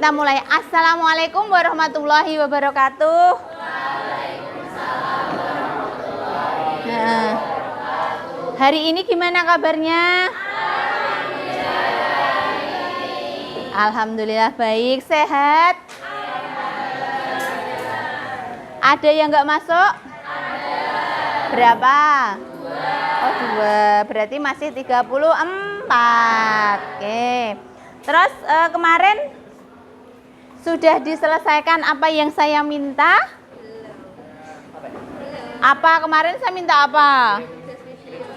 kita mulai. Assalamualaikum warahmatullahi wabarakatuh. Waalaikumsalam warahmatullahi Nah, hari ini gimana kabarnya? Alhamdulillah baik, sehat. Ada yang nggak masuk? Berapa? Oh, 2. Berarti masih 34. Oke. Terus kemarin sudah diselesaikan apa yang saya minta? Apa kemarin saya minta apa?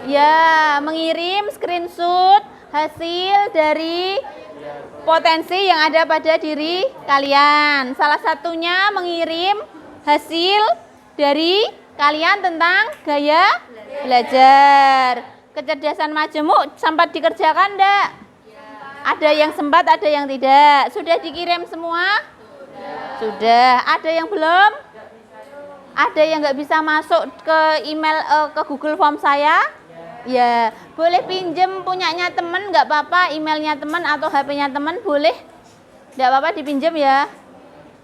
Ya, mengirim screenshot hasil dari potensi yang ada pada diri kalian. Salah satunya mengirim hasil dari kalian tentang gaya belajar. Kecerdasan majemuk sempat dikerjakan enggak? Ada yang sempat, ada yang tidak. Sudah dikirim semua? Sudah. Ada yang belum? Ada yang nggak bisa masuk ke email ke Google Form saya? Ya, boleh pinjem punyanya temen, nggak apa-apa, emailnya temen atau HP-nya temen boleh, nggak apa-apa dipinjem ya,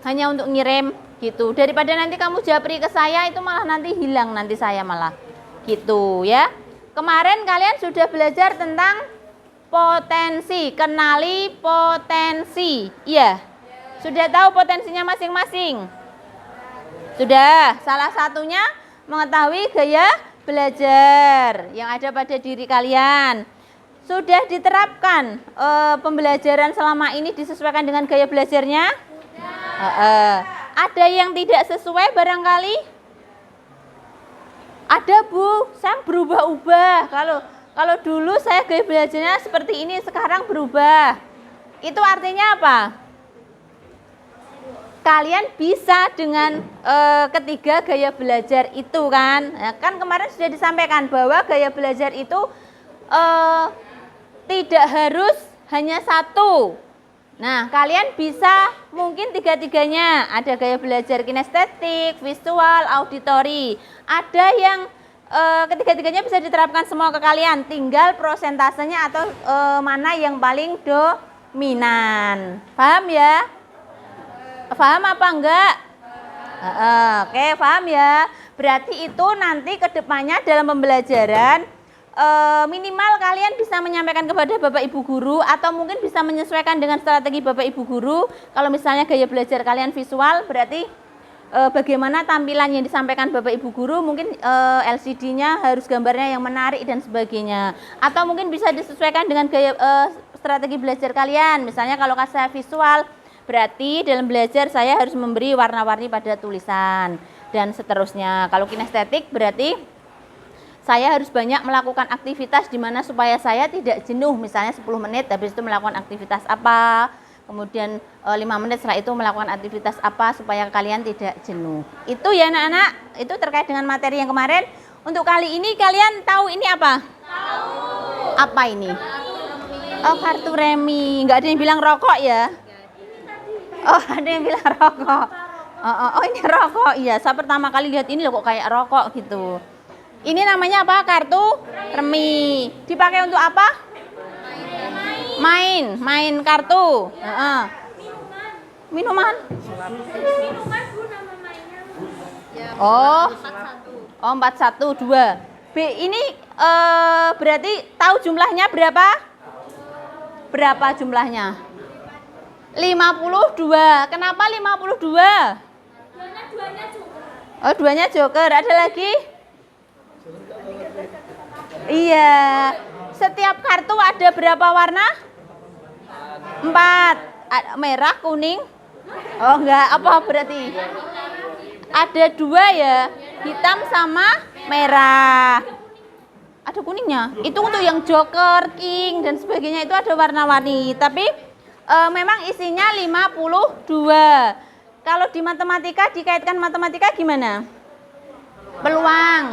hanya untuk ngirim gitu. Daripada nanti kamu japri ke saya itu malah nanti hilang nanti saya malah gitu ya. Kemarin kalian sudah belajar tentang potensi, kenali potensi, iya. Sudah tahu potensinya masing-masing? Sudah. Salah satunya mengetahui gaya belajar yang ada pada diri kalian. Sudah diterapkan pembelajaran selama ini disesuaikan dengan gaya belajarnya? Ada yang tidak sesuai barangkali? Ada Bu, saya berubah-ubah. Kalau dulu saya gaya belajarnya seperti ini, sekarang berubah. Itu artinya apa? Kalian bisa dengan ketiga gaya belajar itu kan. Nah, kan kemarin sudah disampaikan bahwa gaya belajar itu tidak harus hanya satu. Nah, kalian bisa mungkin tiga-tiganya. Ada gaya belajar kinestetik, visual, auditori. Ada yang ketiga-tiganya bisa diterapkan semua ke kalian. Tinggal prosentasenya atau mana yang paling dominan. Paham ya? Paham apa enggak? Oke, paham ya. Berarti itu nanti ke depannya dalam pembelajaran minimal kalian bisa menyampaikan kepada Bapak Ibu guru atau mungkin bisa menyesuaikan dengan strategi Bapak Ibu guru. Kalau misalnya gaya belajar kalian visual, berarti bagaimana tampilan yang disampaikan Bapak Ibu guru, mungkin LCD-nya harus gambarnya yang menarik dan sebagainya. Atau mungkin bisa disesuaikan dengan gaya strategi belajar kalian. Misalnya kalau saya visual, berarti dalam belajar saya harus memberi warna-warni pada tulisan dan seterusnya. Kalau kinestetik berarti saya harus banyak melakukan aktivitas di mana supaya saya tidak jenuh. Misalnya 10 menit habis itu melakukan aktivitas apa, kemudian 5 menit setelah itu melakukan aktivitas apa supaya kalian tidak jenuh. Itu ya anak-anak, itu terkait dengan materi yang kemarin. Untuk kali ini kalian tahu ini apa? Tahu. Apa ini? Oh, kartu remi. Nggak ada yang bilang rokok ya? Oh, ada yang bilang rokok. Oh, ini rokok. Iya, saya pertama kali lihat ini loh kok kayak rokok gitu. Ini namanya apa? Kartu remi. Dipakai untuk apa? Main kartu. Minuman. Minuman Bu, nama mainnya. Oh, 412. B ini berarti tahu jumlahnya berapa? Berapa jumlahnya? 52. Kenapa 52? Duanya juga. Oh, duanya joker. Ada lagi? Iya. Setiap kartu ada berapa warna? 4. Merah, kuning. Oh, enggak. Apa berarti? Ada 2 ya. Hitam sama merah. Ada kuningnya. Itu untuk yang joker, king dan sebagainya itu ada warna-warni. Tapi memang isinya 52. Kalau di matematika, dikaitkan matematika gimana? Peluang.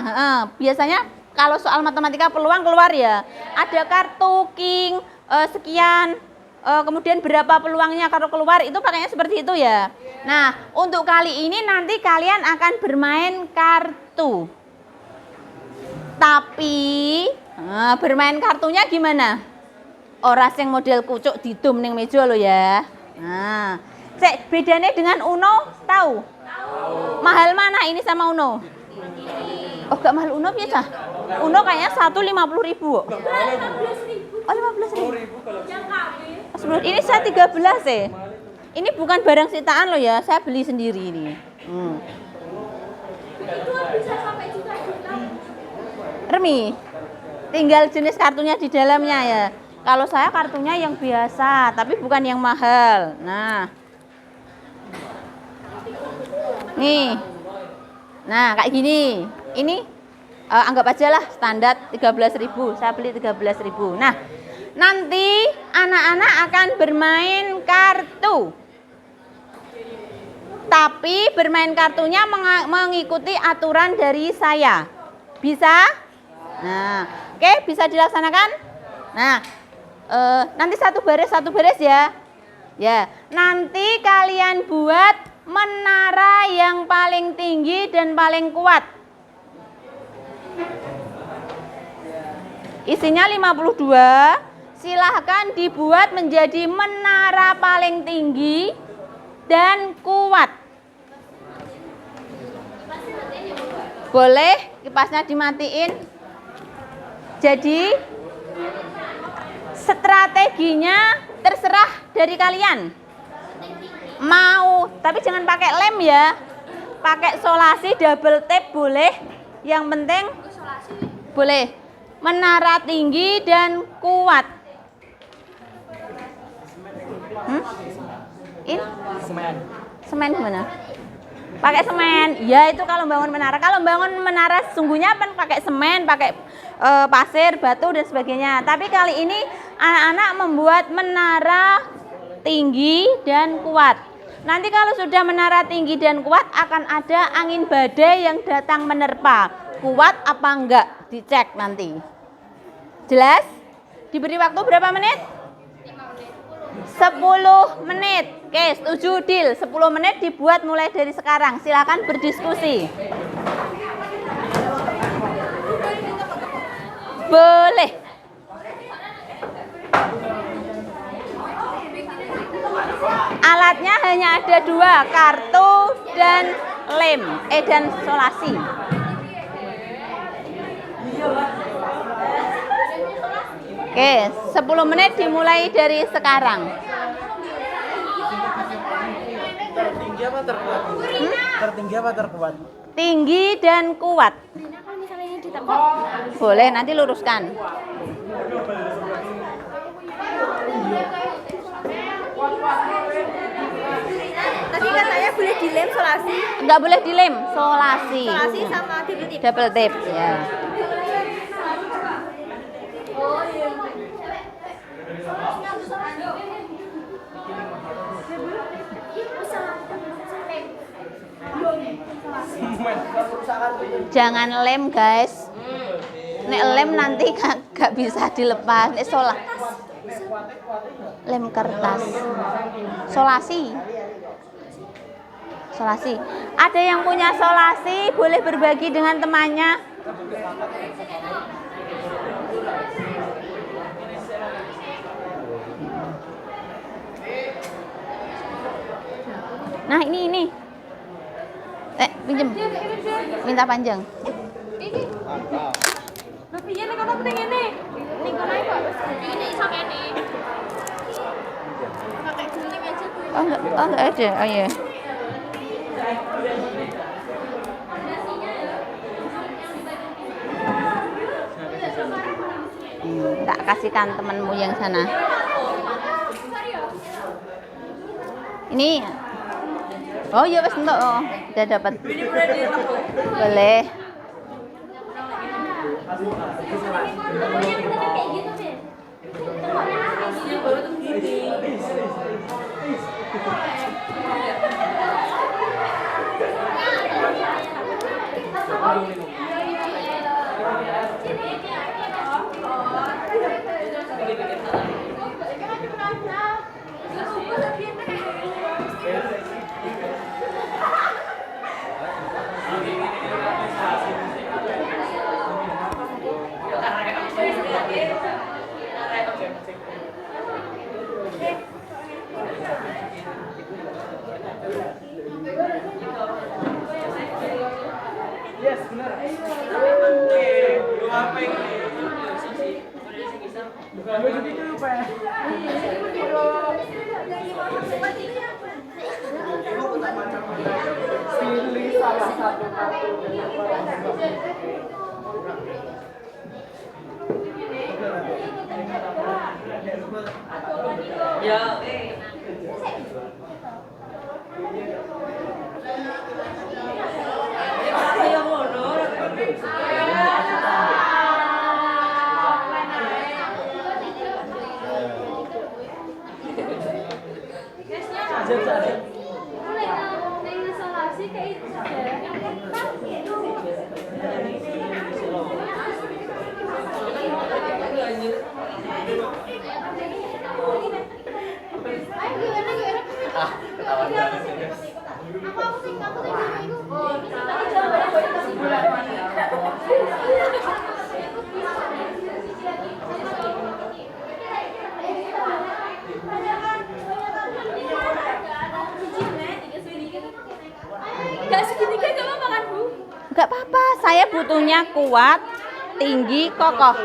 Biasanya kalau soal matematika peluang keluar ya. Ada kartu king sekian, kemudian berapa peluangnya kalau keluar, itu pakainya seperti itu ya. Nah, untuk kali ini nanti kalian akan bermain kartu. Tapi bermain kartunya gimana? Ora sing model kucuk didum ning meja lo ya. Nah, Cek, bedanya dengan Uno, tahu? Mahal mana ini sama Uno? Oh, gak mahal Uno biasa. Uno kayaknya 150.000. 15.000. Oh, 15.000. Yang kami. Ini saya 13 ya. Ini bukan barang sitaan loh ya, saya beli sendiri ini. Itu bisa sampai juta-juta. Remi, tinggal jenis kartunya di dalamnya ya. Kalau saya kartunya yang biasa, tapi bukan yang mahal. Nah, nih, nah kayak gini. Ini anggap aja lah standar 13.000. Saya beli 13.000. Nah, nanti anak-anak akan bermain kartu. Tapi bermain kartunya mengikuti aturan dari saya. Bisa? Nah, oke, bisa dilaksanakan? Nah, nanti satu baris ya. Ya, nanti kalian buat menara yang paling tinggi dan paling kuat. Isinya 52. Silahkan dibuat menjadi menara paling tinggi dan kuat. Boleh kipasnya dimatiin. Jadi strateginya terserah dari kalian. Mau, tapi jangan pakai lem ya. Pakai solasi double tape boleh. Yang penting boleh menara tinggi dan kuat. Semen gimana? Pakai semen. Ya itu kalau bangun menara. Kalau bangun menara sesungguhnya kan pakai semen, pakai pasir, batu dan sebagainya. Tapi kali ini anak-anak membuat menara tinggi dan kuat. Nanti kalau sudah menara tinggi dan kuat akan ada angin badai yang datang menerpa. Kuat apa enggak? Dicek nanti. Jelas? Diberi waktu berapa menit? 10 menit. Oke, setuju deal. 10 menit dibuat mulai dari sekarang. Silakan berdiskusi. Boleh. Alatnya hanya ada 2, kartu dan lem, dan solasi. Oke, 10 menit dimulai dari sekarang. Tertinggi apa terkuat? Tertinggi apa terkuat? Tinggi dan kuat. Boleh, nanti luruskan. Tadi katanya boleh dilem solasi. Enggak boleh dilem, solasi. Solasi sama double tip. Double tape, ya. Jangan lem guys. Nek lem nanti gak bisa dilepas. Nek lem kertas. Solasi. Solasi. Ada yang punya solasi boleh berbagi dengan temannya. Nah ini. Pinjem. Minta panjang. Tapi ya nek kono penting ngene. Ning kono kok ini iso kene. Pakai gunting aja tuh. Oh enggak ada. Oh iya. Tak kasihkan temanmu yang sana. Ini. Oh iya wes entuk. Oh, udah dapat. Boleh. Yes, benar. Apa ini? Bukan begitu, Pak. Pilih salah satu kartu. Ya, Gak segitiga gak apa-apa kan, Bu? Nggak apa-apa, saya butuhnya kuat, tinggi, kokoh.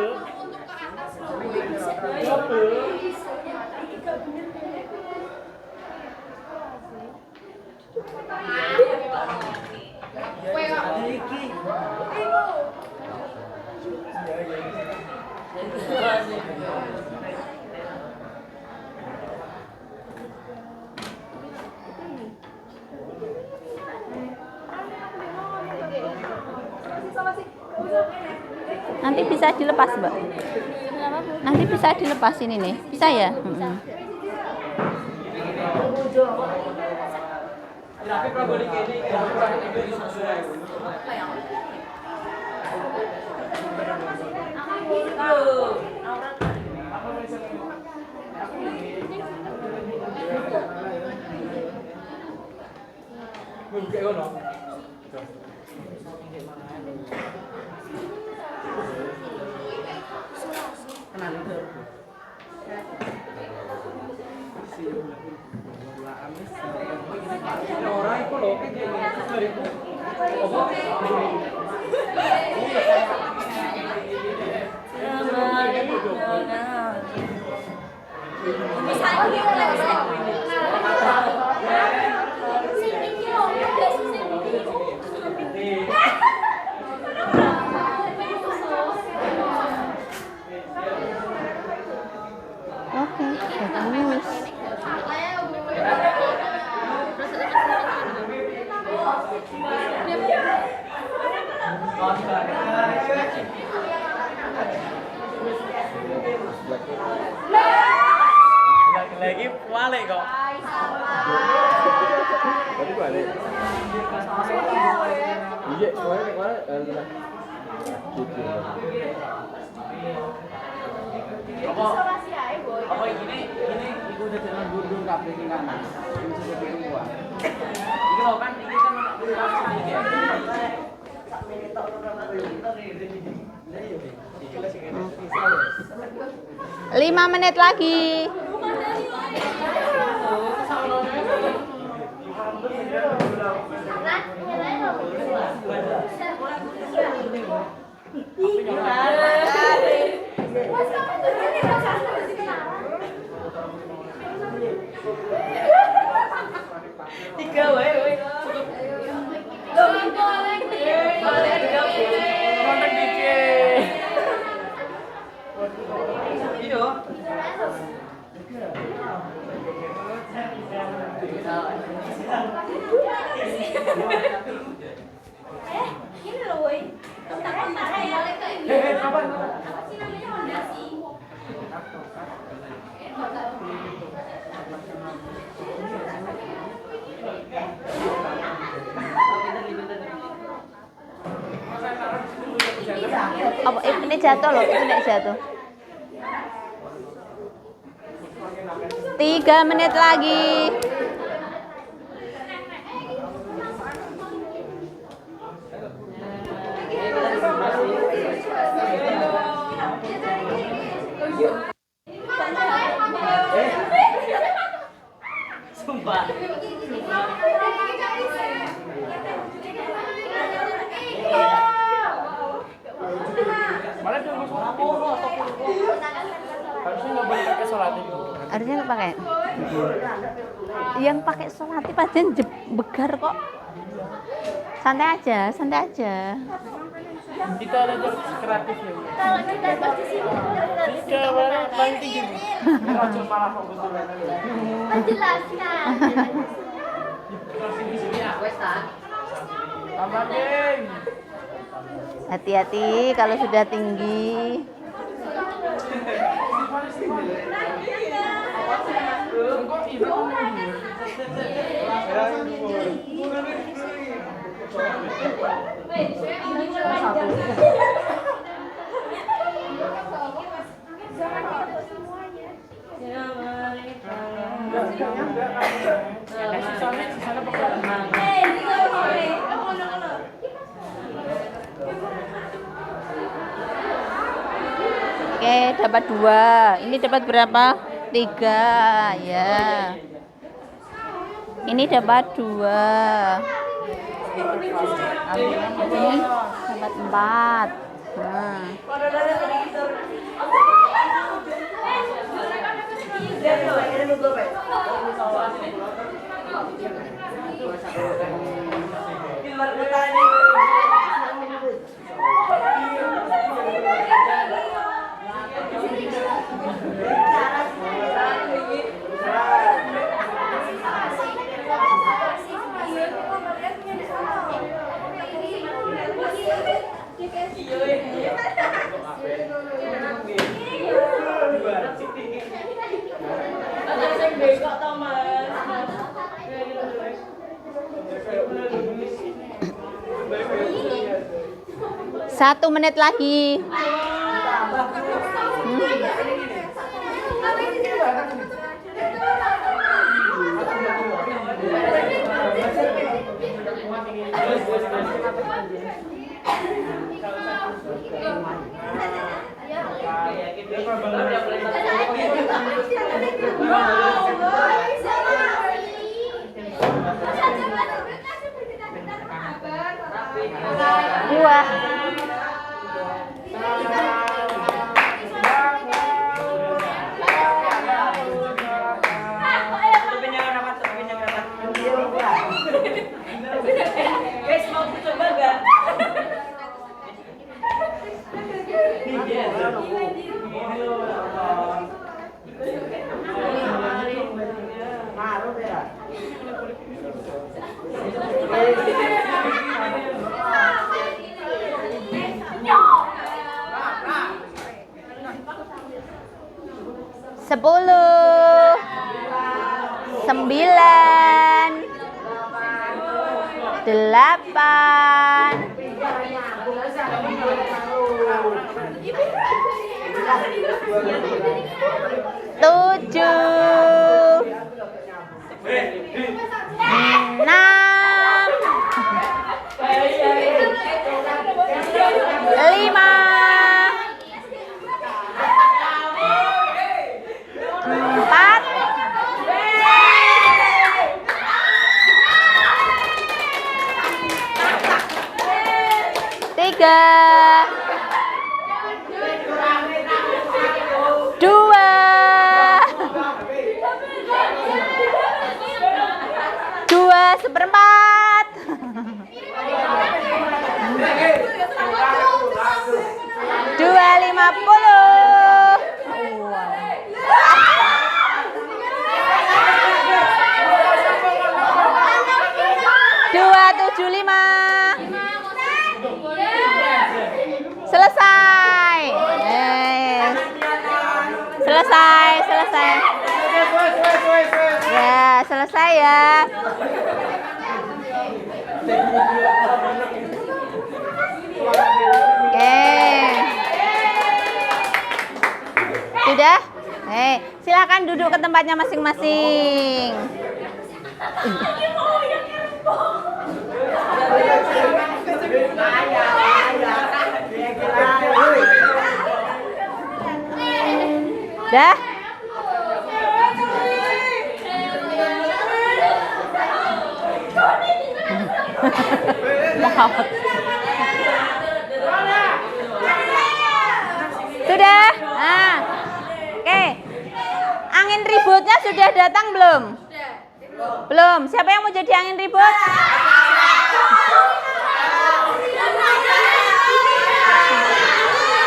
Nanti bisa dilepas, Mbak. Nanti bisa dilepas ini nih. Bisa ya? orang itu loh kayak gini. Oke, bagus. Lagi balik kok. Tadi balik. Iya, kemarin gitu. Apa ini iku udah jalan gundur kabeh iki kan. Ini sudah bikin gua. Iki lho kan iki kan iki. 5 menit lagi. Tiga wae. Kontak dikit. Iya. Ini loh, woi. Kotak-kotak ya. Apa? Apa sih namanya fondasi? Apa ini jatuh loh, itu nek jatuh. 3 menit lagi. Sumpah. Harusnya nggak boleh pakai solatif. Harusnya nggak pakai. Yang pakai solatif aja begar kok. Santai aja, santai aja. Kita ada kreatif ya. Kita paling tinggi. Racun malah kebetulan. Menjelaskan. Tambah geng. Hati-hati kalau sudah tinggi. Oke, dapat 2. Ini dapat berapa? 3, ya. Ini dapat 2. Ini dapat 4. Nah. Satu menit lagi. Dua. Sepuluh, 9, 8, 7, 6, 5, 4, 3, 2, 2/4, 2/50. 2/75. Selesai. Selesai. Ya, selesai ya. Oke. Sudah? Silakan duduk ke tempatnya masing-masing. Dah? Sudah? Nah. Oke. ributnya sudah datang belum? Belum. Siapa yang mau jadi angin ribut?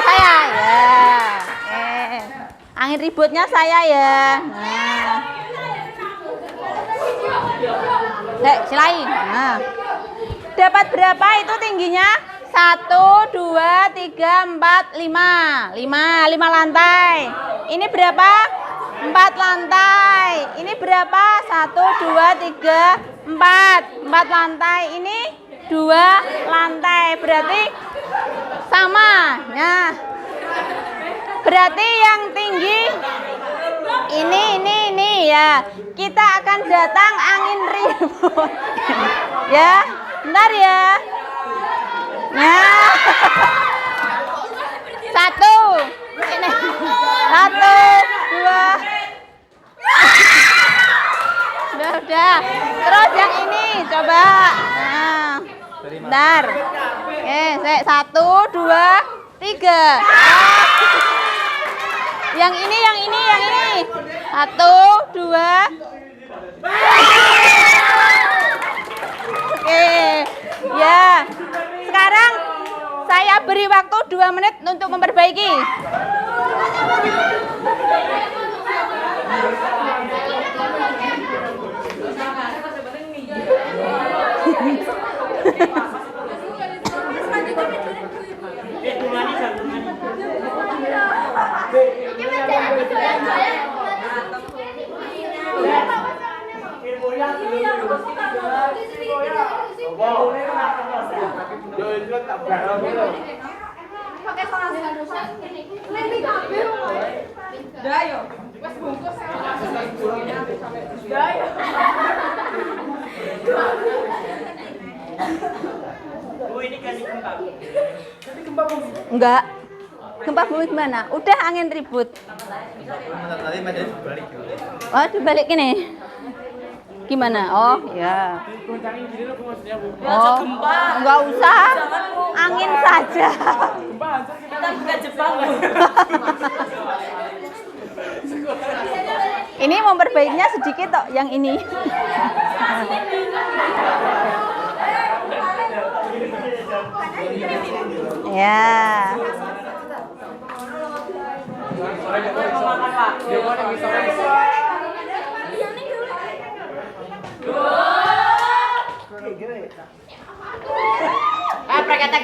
Saya ya. Angin ributnya saya ya. Nah. Silain. Nah. Dapat berapa itu tingginya? 1, 2, 3, 4, 5. 5 lantai. Ini berapa? 4 lantai. Ini berapa? 1, 2, 3, 4. 4 lantai. Ini 2 lantai. Berarti sama. Nah. Berarti yang tinggi ini ya. Kita akan datang angin ribut. Ya. Bentar ya. Nah. 1. Ini. 1, 2. Udah. Terus yang ini coba. Nah. Bentar. Oke, 1, 2, 3. Yang ini. 1, 2. Oke. Ya. Sekarang saya beri waktu 2 menit untuk memperbaiki. Enggak. Gempa bumi gimana? Udah angin ribut. Oh, dibalik ini. Gimana? Oh, ya. Oh, enggak usah. Angin saja. Kita bukan Jepang. Ini memperbaikinya sedikit kok yang ini. Ya. Preketek.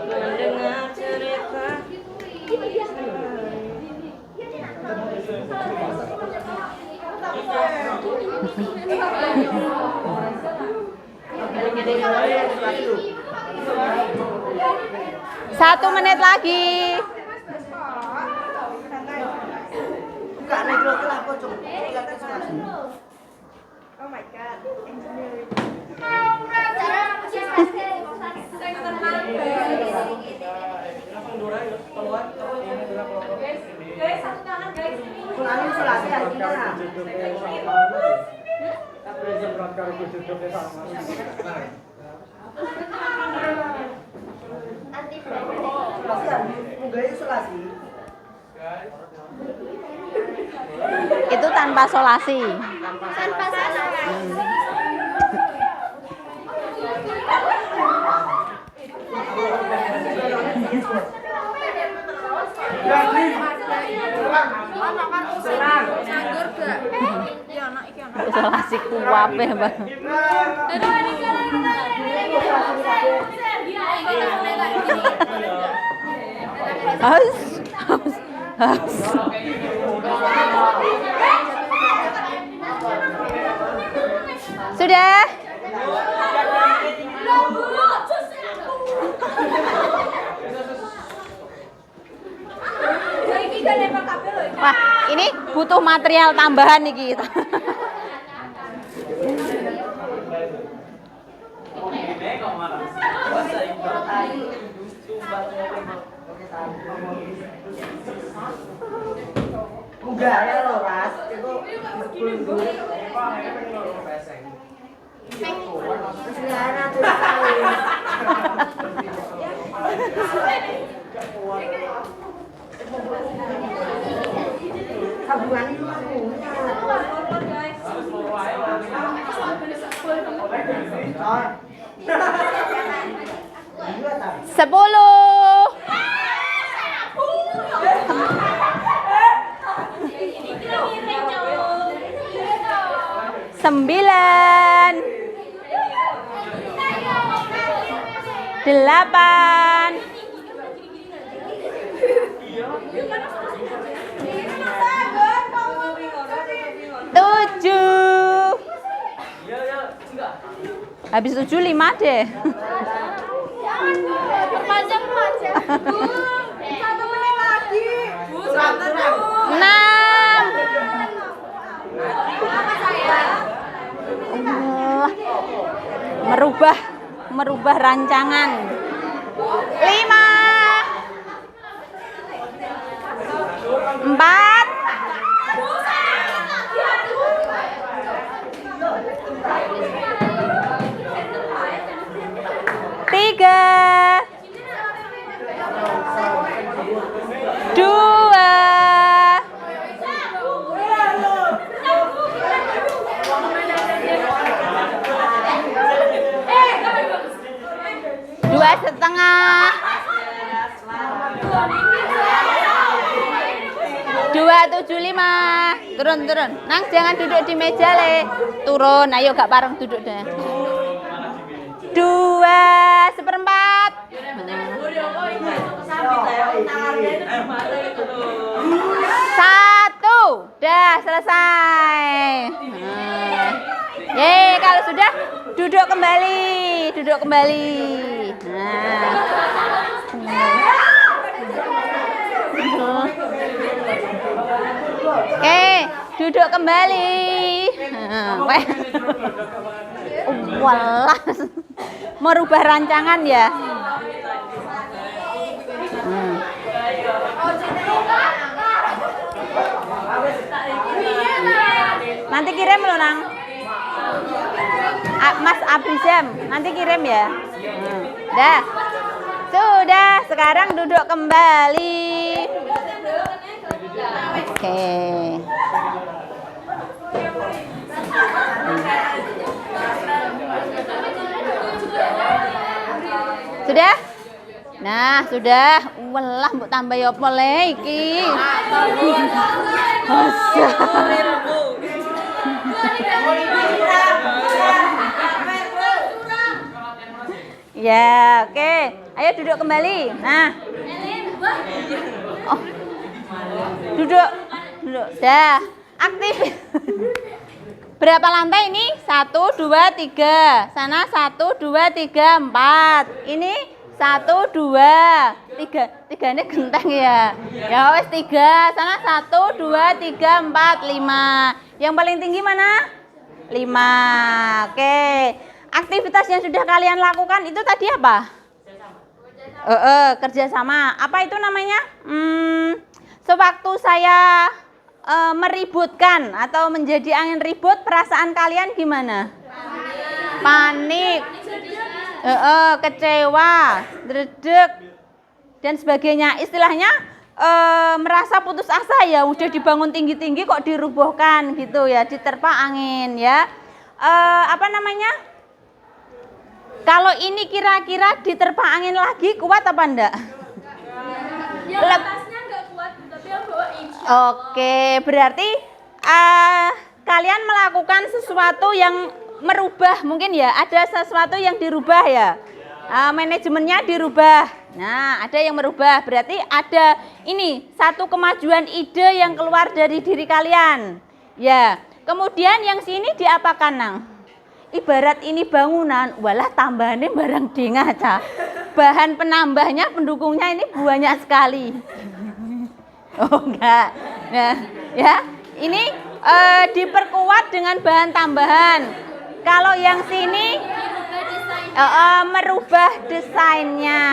Mendengar cerita. Satu menit lagi. Itu tanpa solasi. Solasi kuwape, Bang. Haus. Sudah? Wah, ini butuh material tambahan nih kita. Enggak ya loh, Mas. Itu Sepuluh. Sembilan. Delapan. Tujuh. Habis 7 5 deh. Panjang aja. Bu, 1 menit lagi. Bu, 6. Merubah rancangan. 5. 4. 3. 2. 2,5. 2,75. Turun. Nang jangan duduk di meja le. Turun, ayo gak pareng duduk deh. 2/4. 1. Dah selesai. Kalau sudah duduk kembali. Oke, duduk kembali. Walah, merubah rancangan ya. Nanti kirim loh Nang. Mas Abrizam, nanti kirim ya. Dah. Sudah, sekarang duduk kembali. Oke. Sudah? Nah, sudah. Walah, mbok tambah ya apa le iki. Ya, oke. Ayo duduk kembali. Nah. Oh. Duduk. Dah. Aktif. Berapa lantai ini? 1, 2, 3. Sana 1, 2, 3, 4. Ini 1, 2, 3. 3 ini genteng ya. Ya wes 3. Sana 1, 2, 3, 4, 5. Yang paling tinggi mana? 5. Oke. Aktivitas yang sudah kalian lakukan itu tadi apa? Kerjasama. Apa itu namanya? Sewaktu saya meributkan atau menjadi angin ribut, perasaan kalian gimana? Panik, kecewa, dredeg, dan sebagainya. Istilahnya merasa putus asa ya, udah dibangun tinggi-tinggi kok dirubuhkan gitu ya, diterpa angin ya. Apa namanya? Kalau ini kira-kira diterpa angin lagi kuat apa enggak? Yang atasnya enggak kuat, tapi yang bawah insya Allah. Oke, berarti kalian melakukan sesuatu yang merubah, mungkin ya, ada sesuatu yang dirubah ya. Manajemennya dirubah. Nah, ada yang merubah, berarti ada ini satu kemajuan ide yang keluar dari diri kalian. Ya, kemudian yang sini diapakan Nang? Ibarat ini bangunan, walah tambahannya barang dengaca. Bahan penambahnya, pendukungnya ini banyak sekali. Oh enggak. Nah, ya, ini diperkuat dengan bahan tambahan. Kalau yang sini merubah desainnya.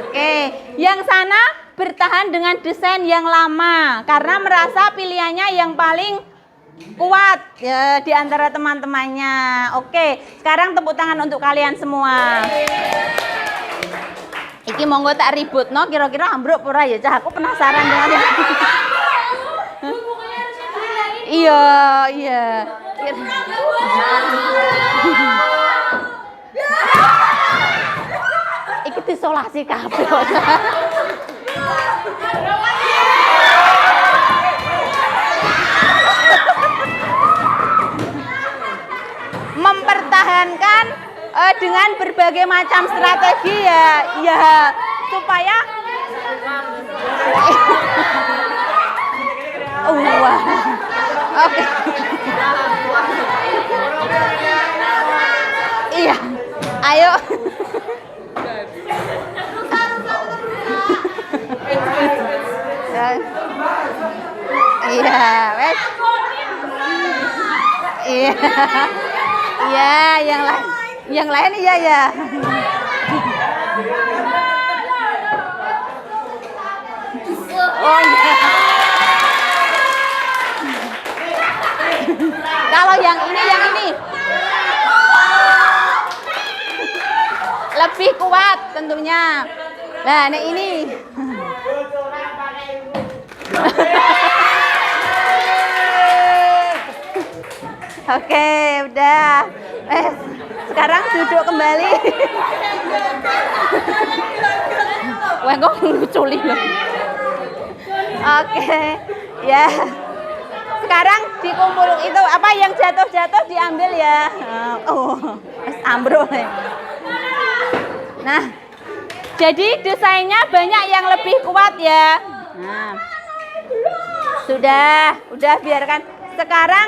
Oke, yang sana bertahan dengan desain yang lama karena merasa pilihannya yang paling kuat ya di antara teman-temannya. Oke, sekarang tepuk tangan untuk kalian semua. Iki monggo tak ribut no, kira-kira ambruk ora ya cah, aku penasaran dengan ini. Iya, iya. Iki disolasi kabeh. Mempertahankan dengan berbagai macam strategi ya supaya wah. Oke. Iya. Ayo. Iya, wes. Iya. Iya, yang lain iya ya. Oh iya. Kalau yang ini lebih kuat tentunya. Nah, ini. Oke, udah. Sekarang duduk kembali. Wah, kok nguculi loh. Oke, ya. Sekarang dikumpul itu apa yang jatuh-jatuh diambil ya. Oh, ambruk. Nah, jadi desainnya banyak yang lebih kuat ya. Nah, udah biarkan. Sekarang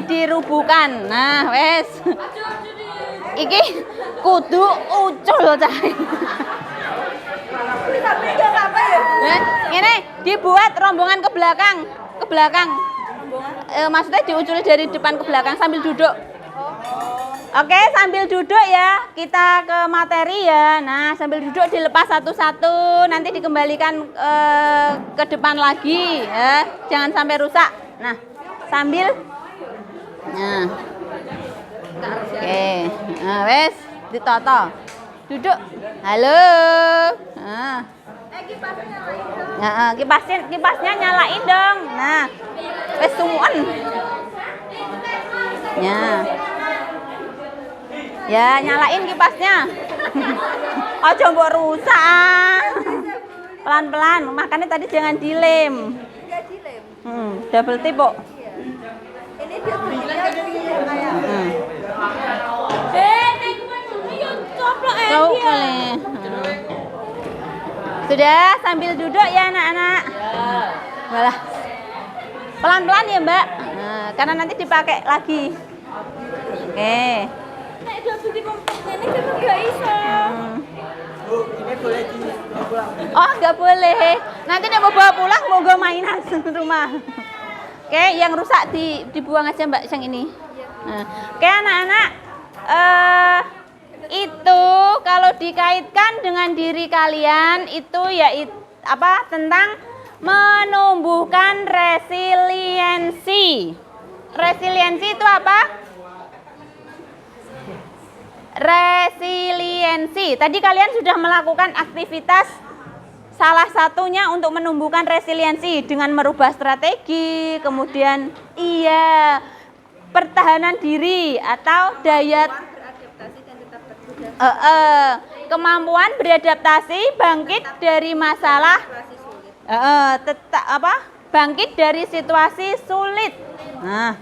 dirubuhkan. Nah, wes. Iki kudu ucul cah. Ini dibuat rombongan ke belakang. Maksudnya diuculi dari depan ke belakang sambil duduk. Oke, sambil duduk ya, kita ke materi ya. Nah, sambil duduk dilepas satu-satu, nanti dikembalikan ke depan lagi ya. Jangan sampai rusak. Nah, sambil nah. Oke. Nah, wes ditoto. Duduk. Halo. Nah. Nah, kipasnya nyalain dong. Nah, wes sumuan. Ya, nyalain kipasnya. Oh, mbok rusak. Pelan-pelan, makanya tadi jangan dilem. Double tip, Pok. Ini dia bunyinya kayak Sudah, sambil duduk ya anak-anak. Malah pelan-pelan ya Mbak. Nah, karena nanti dipakai lagi. Oke. Nek double tip ini kan enggak iso. Ini boleh dibawa pulang. Oh, nggak boleh. Nanti dia mau bawa pulang, mau gue mainan ke rumah. Oke, yang rusak dibuang aja Mbak, yang ini. Nah, oke anak-anak, itu kalau dikaitkan dengan diri kalian itu ya tentang menumbuhkan resiliensi. Resiliensi itu apa? Resiliensi. Tadi kalian sudah melakukan aktivitas salah satunya untuk menumbuhkan resiliensi dengan merubah strategi, kemudian pertahanan diri atau daya kemampuan beradaptasi, bangkit dari masalah, bangkit dari situasi sulit. Nah,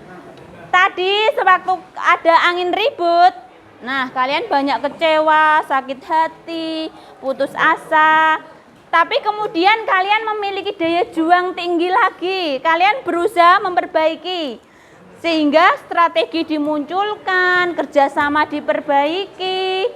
tadi sewaktu ada angin ribut, nah kalian banyak kecewa, sakit hati, putus asa. Tapi kemudian kalian memiliki daya juang tinggi lagi. Kalian berusaha memperbaiki. Sehingga strategi dimunculkan, kerjasama diperbaiki,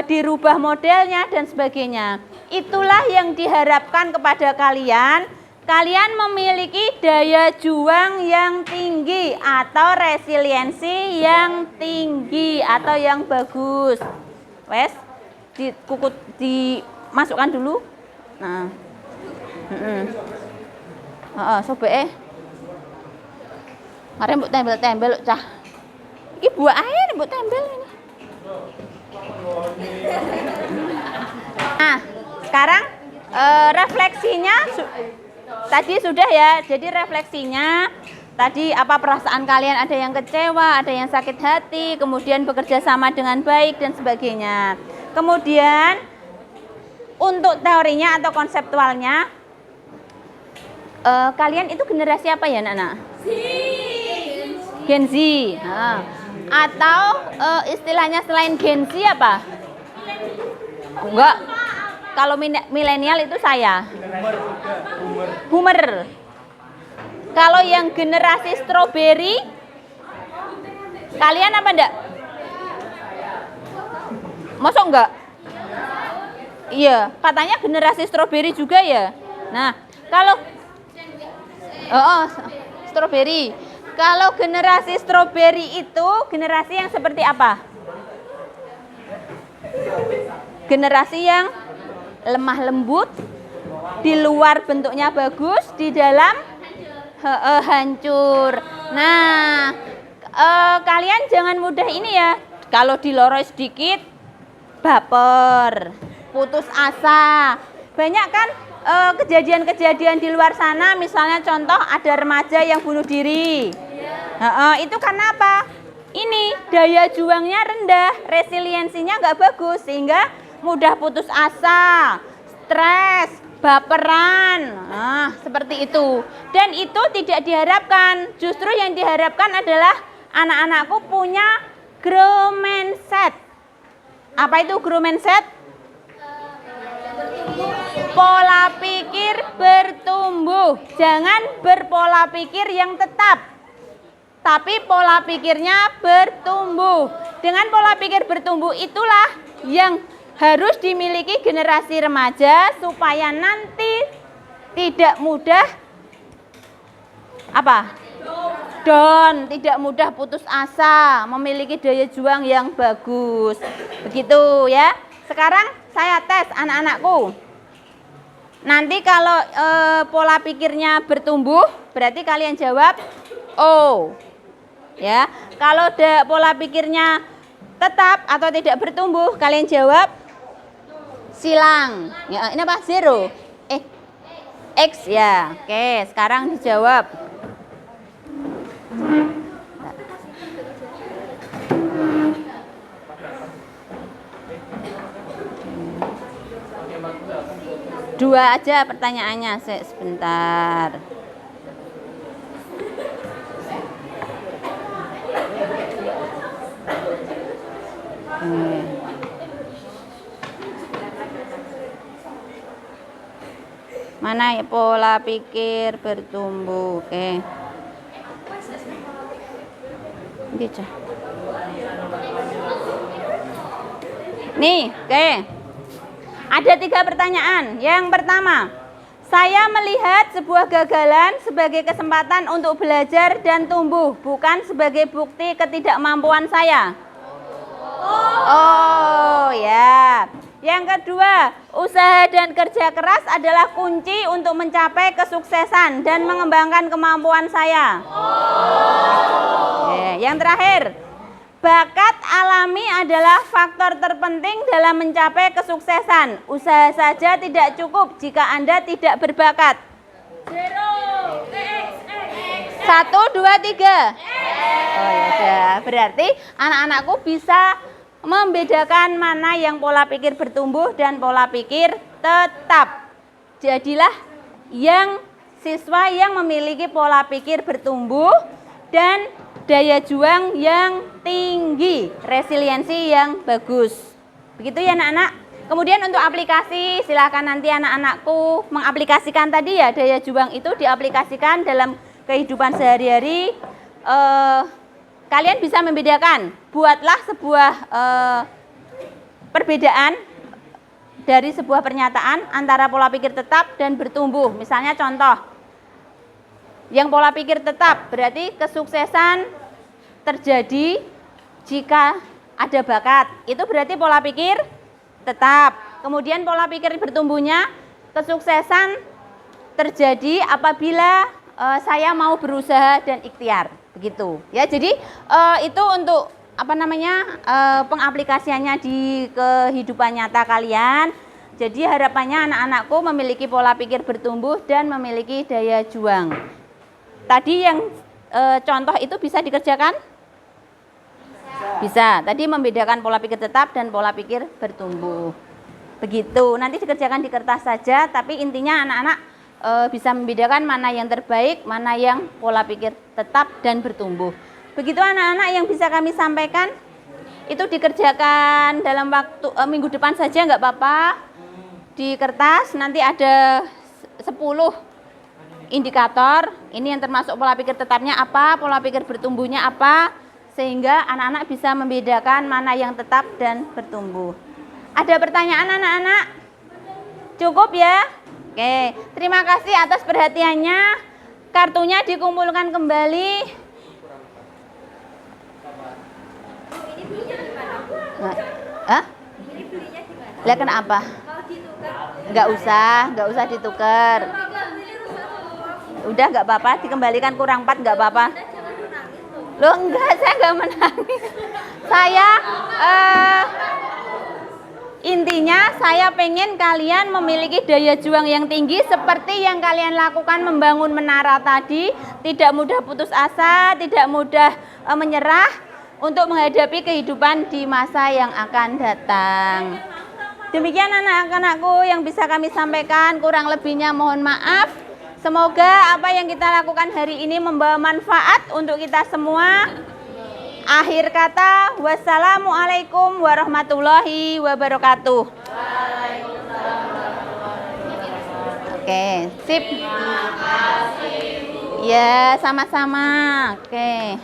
dirubah modelnya dan sebagainya. Itulah yang diharapkan kepada kalian. Kalian memiliki daya juang yang tinggi atau resiliensi yang tinggi atau yang bagus. Wes, dimasukkan dulu. Nah. Sobek mari mbok tembel-tembel cah. Iki buah ae mbok tembel ini. Nah, sekarang refleksinya tadi sudah ya. Jadi refleksinya tadi apa perasaan kalian, ada yang kecewa, ada yang sakit hati, kemudian bekerja sama dengan baik dan sebagainya. Kemudian untuk teorinya atau konseptualnya kalian itu generasi apa ya anak-anak? Gen Z. Nah, atau istilahnya selain Gen Z apa? Enggak. Kalau milenial itu saya. Boomer. Kalau yang generasi strawberry, kalian apa enggak? Masa enggak? Iya, katanya generasi strawberry juga ya. Nah, kalau strawberry. Kalau generasi strawberry itu generasi yang seperti apa? Generasi yang lemah lembut, di luar bentuknya bagus, di dalam hancur. Nah, kalian jangan mudah ini ya. Kalau diloroi sedikit, baper, putus asa. Banyak kan kejadian-kejadian di luar sana, misalnya contoh ada remaja yang bunuh diri. Itu karena apa? Ini daya juangnya rendah, resiliensinya nggak bagus, sehingga mudah putus asa, stres, baperan. Nah, seperti itu. Dan itu tidak diharapkan. Justru yang diharapkan adalah anak-anakku punya grow mindset. Apa itu grow mindset? Pola pikir bertumbuh. Jangan berpola pikir yang tetap, tapi pola pikirnya bertumbuh. Dengan pola pikir bertumbuh itulah yang harus dimiliki generasi remaja supaya nanti tidak mudah down, tidak mudah putus asa, memiliki daya juang yang bagus. Begitu ya. Sekarang saya tes anak-anakku. Nanti kalau pola pikirnya bertumbuh, berarti kalian jawab O. Ya. Kalau pola pikirnya tetap atau tidak bertumbuh, kalian jawab silang. Ya, ini apa? Zero. X ya. Oke, sekarang dijawab. Dua aja pertanyaannya, sebentar. Mana ya pola pikir bertumbuh? Oke. Gitu. Nih, oke. Ada 3 pertanyaan. Yang pertama, saya melihat sebuah gagalan sebagai kesempatan untuk belajar dan tumbuh, bukan sebagai bukti ketidakmampuan saya. Oh ya. Yang kedua, usaha dan kerja keras adalah kunci untuk mencapai kesuksesan dan mengembangkan kemampuan saya. Yang terakhir, bakat alami adalah faktor terpenting dalam mencapai kesuksesan. Usaha saja tidak cukup jika Anda tidak berbakat. 1, 2, 3. Oh ya, berarti anak-anakku bisa membedakan mana yang pola pikir bertumbuh dan pola pikir tetap. Jadilah yang siswa yang memiliki pola pikir bertumbuh dan daya juang yang tinggi, resiliensi yang bagus. Begitu ya anak-anak. Kemudian untuk aplikasi, silakan nanti anak-anakku mengaplikasikan tadi ya, daya juang itu diaplikasikan dalam kehidupan sehari-hari. Kalian bisa membedakan, buatlah sebuah perbedaan dari sebuah pernyataan antara pola pikir tetap dan bertumbuh. Misalnya contoh, yang pola pikir tetap berarti kesuksesan terjadi jika ada bakat. Itu berarti pola pikir tetap. Kemudian pola pikir bertumbuhnya kesuksesan terjadi apabila saya mau berusaha dan ikhtiar, begitu. Ya, jadi itu untuk apa namanya pengaplikasiannya di kehidupan nyata kalian. Jadi harapannya anak-anakku memiliki pola pikir bertumbuh dan memiliki daya juang. Tadi yang contoh itu bisa dikerjakan? Bisa. Tadi membedakan pola pikir tetap dan pola pikir bertumbuh. Begitu. Nanti dikerjakan di kertas saja, tapi intinya anak-anak bisa membedakan mana yang terbaik, mana yang pola pikir tetap dan bertumbuh. Begitu anak-anak yang bisa kami sampaikan. Itu dikerjakan dalam waktu minggu depan saja, nggak apa-apa. Di kertas nanti ada 10 indikator. Ini yang termasuk pola pikir tetapnya apa, pola pikir bertumbuhnya apa, sehingga anak-anak bisa membedakan mana yang tetap dan bertumbuh. Ada pertanyaan anak-anak? Cukup ya? Oke, terima kasih atas perhatiannya. Kartunya dikumpulkan kembali. Hah? Lah kenapa? Nggak usah ditukar. Udah nggak apa-apa, dikembalikan kurang 4 nggak apa-apa. Loh enggak, saya nggak menangis. Saya intinya saya pengen kalian memiliki daya juang yang tinggi seperti yang kalian lakukan membangun menara tadi. Tidak mudah putus asa, tidak mudah menyerah untuk menghadapi kehidupan di masa yang akan datang. Demikian anak-anakku yang bisa kami sampaikan, kurang lebihnya mohon maaf. Semoga apa yang kita lakukan hari ini membawa manfaat untuk kita semua. Akhir kata, wassalamualaikum warahmatullahi wabarakatuh. Oke, sip. Ya, sama-sama. Oke.